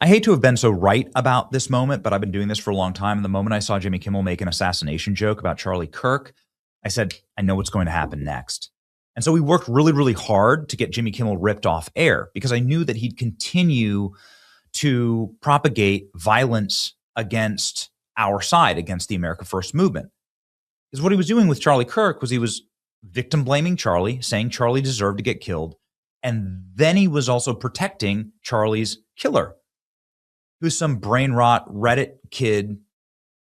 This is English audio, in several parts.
I hate to have been so right about this moment, but I've been doing this for a long time. And the moment I saw Jimmy Kimmel make an assassination joke about Charlie Kirk, I said, I know what's going to happen next. And so we worked really, really hard to get Jimmy Kimmel ripped off air because I knew that he'd continue to propagate violence against our side, against the America First movement. Because what he was doing with Charlie Kirk was he was victim blaming Charlie, saying Charlie deserved to get killed. And then he was also protecting Charlie's killer, who's some brain rot Reddit kid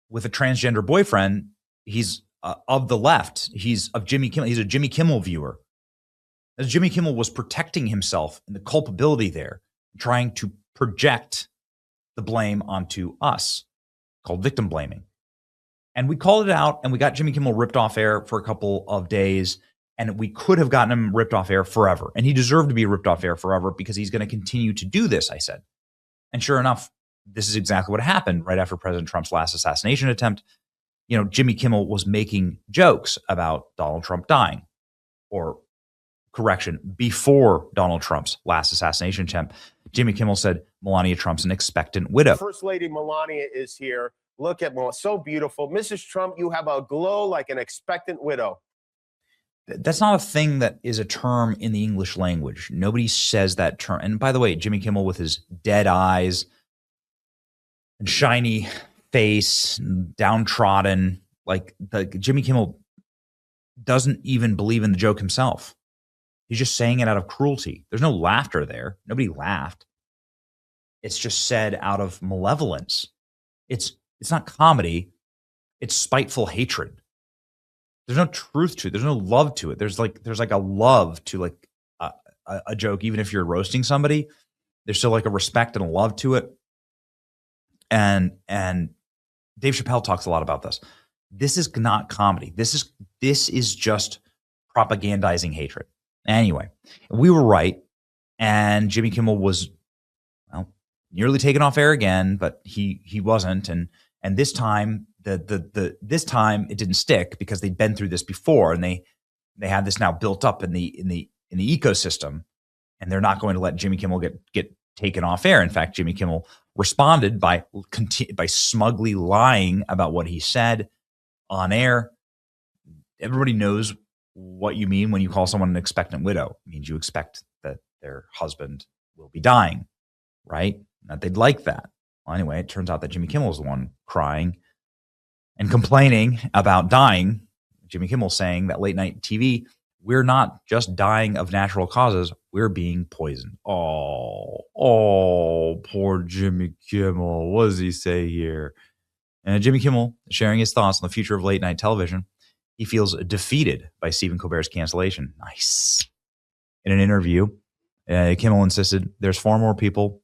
with a transgender boyfriend. He's of the left. He's of Jimmy Kimmel. He's a Jimmy Kimmel viewer. As Jimmy Kimmel was protecting himself and the culpability there, trying to project the blame onto us, called victim blaming. And we called it out, and we got Jimmy Kimmel ripped off air for a couple of days, and we could have gotten him ripped off air forever. And he deserved to be ripped off air forever because he's going to continue to do this, I said. And sure enough, this is exactly what happened right after President Trump's last assassination attempt. You know, Jimmy Kimmel was making jokes about Donald Trump dying, or correction, before Donald Trump's last assassination attempt. Jimmy Kimmel said Melania Trump's an expectant widow. First Lady Melania is here. Look at Melania, so beautiful. Mrs. Trump, you have a glow like an expectant widow. That's not a thing that is a term in the English language. Nobody says that term. And by the way, Jimmy Kimmel with his dead eyes and shiny face, and downtrodden, like Jimmy Kimmel doesn't even believe in the joke himself. He's just saying it out of cruelty. There's no laughter there. Nobody laughed. It's just said out of malevolence. It's not comedy. It's spiteful hatred. There's no truth to it. There's no love to it. There's like a love to like a joke. Even if you're roasting somebody, there's still like a respect and a love to it. And Dave Chappelle talks a lot about this. This is not comedy. This is just propagandizing hatred. Anyway, we were right, and Jimmy Kimmel was, well, nearly taken off air again, but he wasn't. And this time this time it didn't stick because they'd been through this before, and they had this now built up in the ecosystem, and they're not going to let Jimmy Kimmel get taken off air. In fact, Jimmy Kimmel responded by smugly lying about what he said on air. Everybody knows what you mean when you call someone an expectant widow. It means you expect that their husband will be dying, right? Not they'd like that. Well, anyway, it turns out that Jimmy Kimmel is the one crying and complaining about dying. Jimmy Kimmel saying that late night TV, we're not just dying of natural causes, we're being poisoned. Oh, poor Jimmy Kimmel. What does he say here? And Jimmy Kimmel sharing his thoughts on the future of late night television. He feels defeated by Stephen Colbert's cancellation. Nice. In an interview, Kimmel insisted there's far more people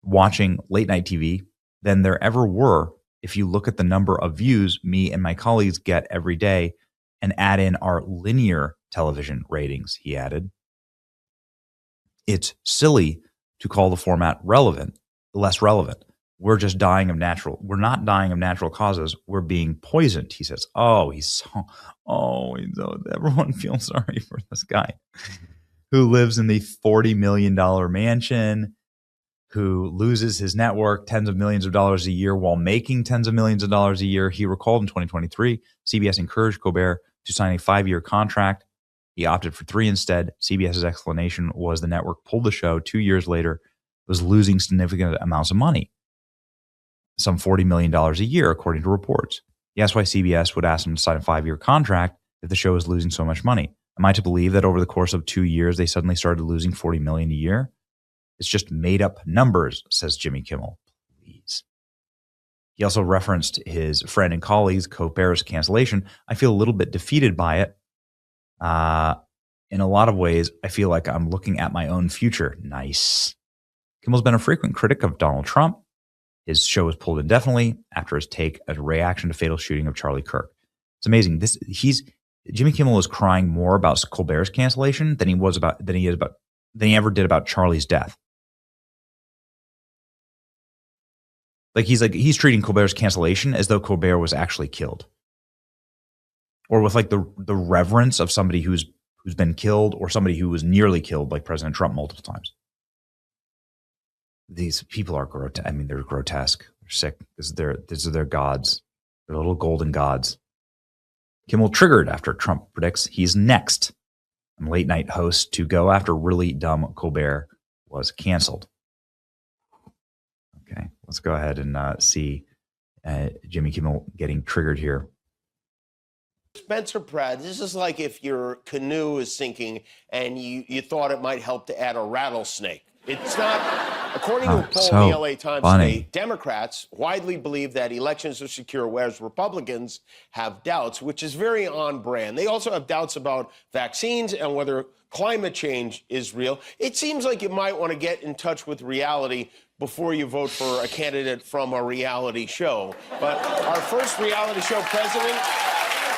watching late night TV than there ever were if you look at the number of views me and my colleagues get every day and add in our linear television ratings, he added. It's silly to call the format less relevant. We're just dying of we're not dying of natural causes. We're being poisoned, he says. Everyone feels sorry for this guy who lives in the $40 million mansion, who loses his network tens of millions of dollars a year while making tens of millions of dollars a year. He recalled in 2023, CBS encouraged Colbert to sign a 5-year contract. He opted for 3 instead. CBS's explanation was the network pulled the show 2 years later, was losing significant amounts of money, some $40 million a year, according to reports. He asked why CBS would ask him to sign a 5-year contract if the show was losing so much money. Am I to believe that over the course of 2 years, they suddenly started losing $40 million a year? It's just made up numbers, says Jimmy Kimmel. Please. He also referenced his friend and colleagues, Colbert's cancellation. I feel a little bit defeated by it. In a lot of ways, I feel like I'm looking at my own future. Nice. Kimmel's been a frequent critic of Donald Trump. His show was pulled indefinitely after his take a reaction to fatal shooting of Charlie Kirk. It's amazing. Jimmy Kimmel is crying more about Colbert's cancellation than he ever did about Charlie's death. He's treating Colbert's cancellation as though Colbert was actually killed, or with like the reverence of somebody who's been killed or somebody who was nearly killed, like President Trump multiple times. these people are grotesque. I mean, they're grotesque. They're sick. These are their gods. They're little golden gods. Kimmel triggered after Trump predicts he's next. And late night host to go after really dumb Colbert was canceled. Okay, let's go ahead and see Jimmy Kimmel getting triggered here. Spencer Pratt, this is like if your canoe is sinking and you thought it might help to add a rattlesnake. It's not. According to a poll in the LA Times today, Democrats widely believe that elections are secure, whereas Republicans have doubts, which is very on brand. They also have doubts about vaccines and whether climate change is real. It seems like you might want to get in touch with reality before you vote for a candidate from a reality show. But our first reality show president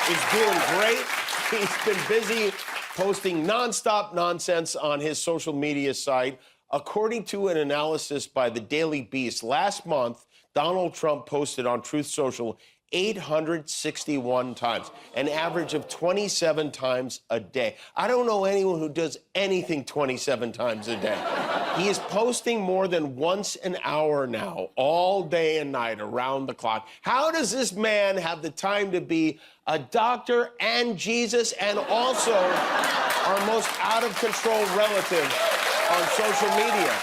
is doing great. He's been busy posting nonstop nonsense on his social media site. According to an analysis by the Daily Beast, last month, Donald Trump posted on Truth Social 861 times, an average of 27 times a day. I don't know anyone who does anything 27 times a day. He is posting more than once an hour now, all day and night, around the clock. How does this man have the time to be a doctor and Jesus and also our most out-of-control relative on social media?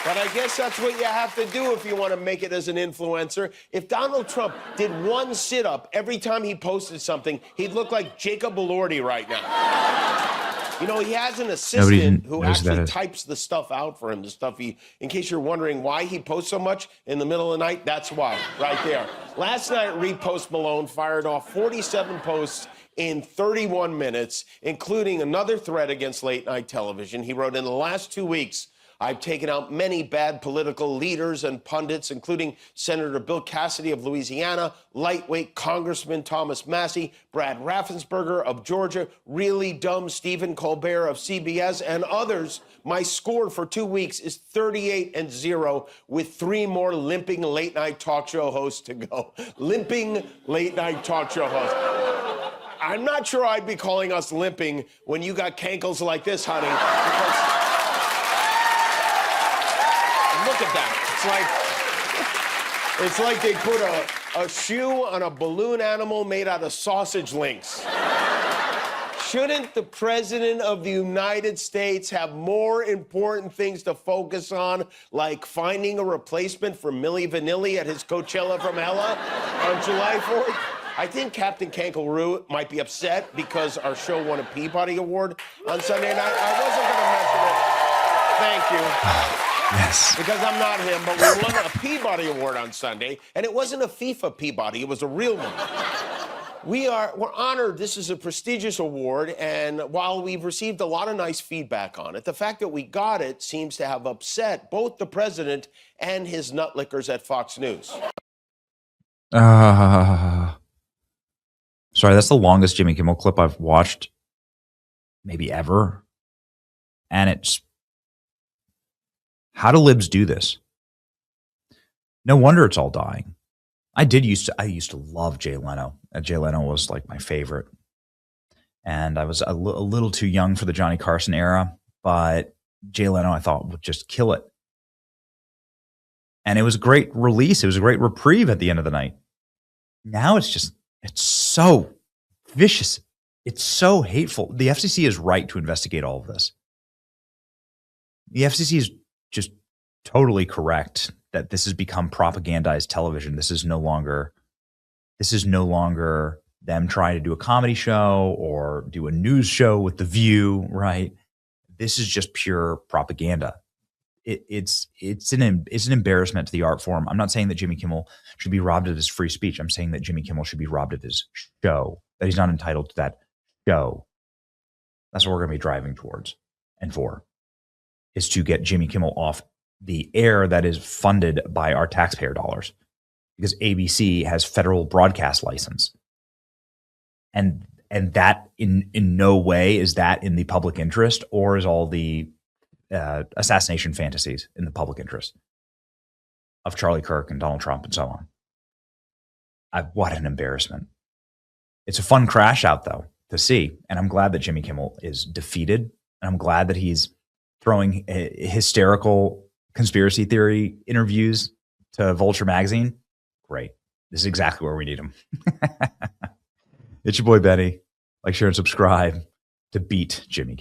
But I guess that's what you have to do if you want to make it as an influencer. If Donald Trump did one sit-up every time he posted something, he'd look like Jacob Elordi right now. You know, he has an assistant who actually types the stuff out for him, the stuff in case you're wondering why he posts so much in the middle of the night, that's why, right there. Last night, Reed Post Malone fired off 47 posts in 31 minutes, including another threat against late-night television. He wrote, in the last 2 weeks, I've taken out many bad political leaders and pundits, including Senator Bill Cassidy of Louisiana, lightweight Congressman Thomas Massey, Brad Raffensperger of Georgia, really dumb Stephen Colbert of CBS, and others. My score for 2 weeks is 38-0, with 3 more limping late-night talk show hosts to go. Limping late-night talk show hosts. I'm not sure I'd be calling us limping when you got cankles like this, honey. Look at that. It's like they put a shoe on a balloon animal made out of sausage links. Shouldn't the President of the United States have more important things to focus on, like finding a replacement for Milli Vanilli at his Coachella from Ella on July 4th? I think Captain Kangaroo might be upset because our show won a Peabody Award on Sunday night. I wasn't going to mention it. Thank you. Yes. Because I'm not him, but we won a Peabody Award on Sunday, and it wasn't a FIFA Peabody, it was a real one. We're honored. This is a prestigious award, and while we've received a lot of nice feedback on it, the fact that we got it seems to have upset both the president and his nutlickers at Fox News. Sorry, that's the longest Jimmy Kimmel clip I've watched maybe ever. And it's, how do libs do this? No wonder it's all dying. I used to love Jay Leno. Jay Leno was like my favorite. And I was a little too young for the Johnny Carson era, but Jay Leno I thought would just kill it. And it was a great release. It was a great reprieve at the end of the night. Now it's so vicious. It's so hateful. The FCC is right to investigate all of this. The FCC is just totally correct that this has become propagandized television. This is no longer them trying to do a comedy show or do a news show with The View, right? This is just pure propaganda. It's an embarrassment to the art form. I'm not saying that Jimmy Kimmel should be robbed of his free speech. I'm saying that Jimmy Kimmel should be robbed of his show, that he's not entitled to that show. That's what we're going to be driving towards and for, is to get Jimmy Kimmel off the air that is funded by our taxpayer dollars, because ABC has federal broadcast license. And that in no way is that in the public interest, or is all the assassination fantasies in the public interest of Charlie Kirk and Donald Trump and so on. What an embarrassment. It's a fun crash out, though, to see. And I'm glad that Jimmy Kimmel is defeated. And I'm glad that he's throwing hysterical conspiracy theory interviews to Vulture magazine. Great. This is exactly where we need them. It's your boy Benny. Like, share, and subscribe to beat Jimmy.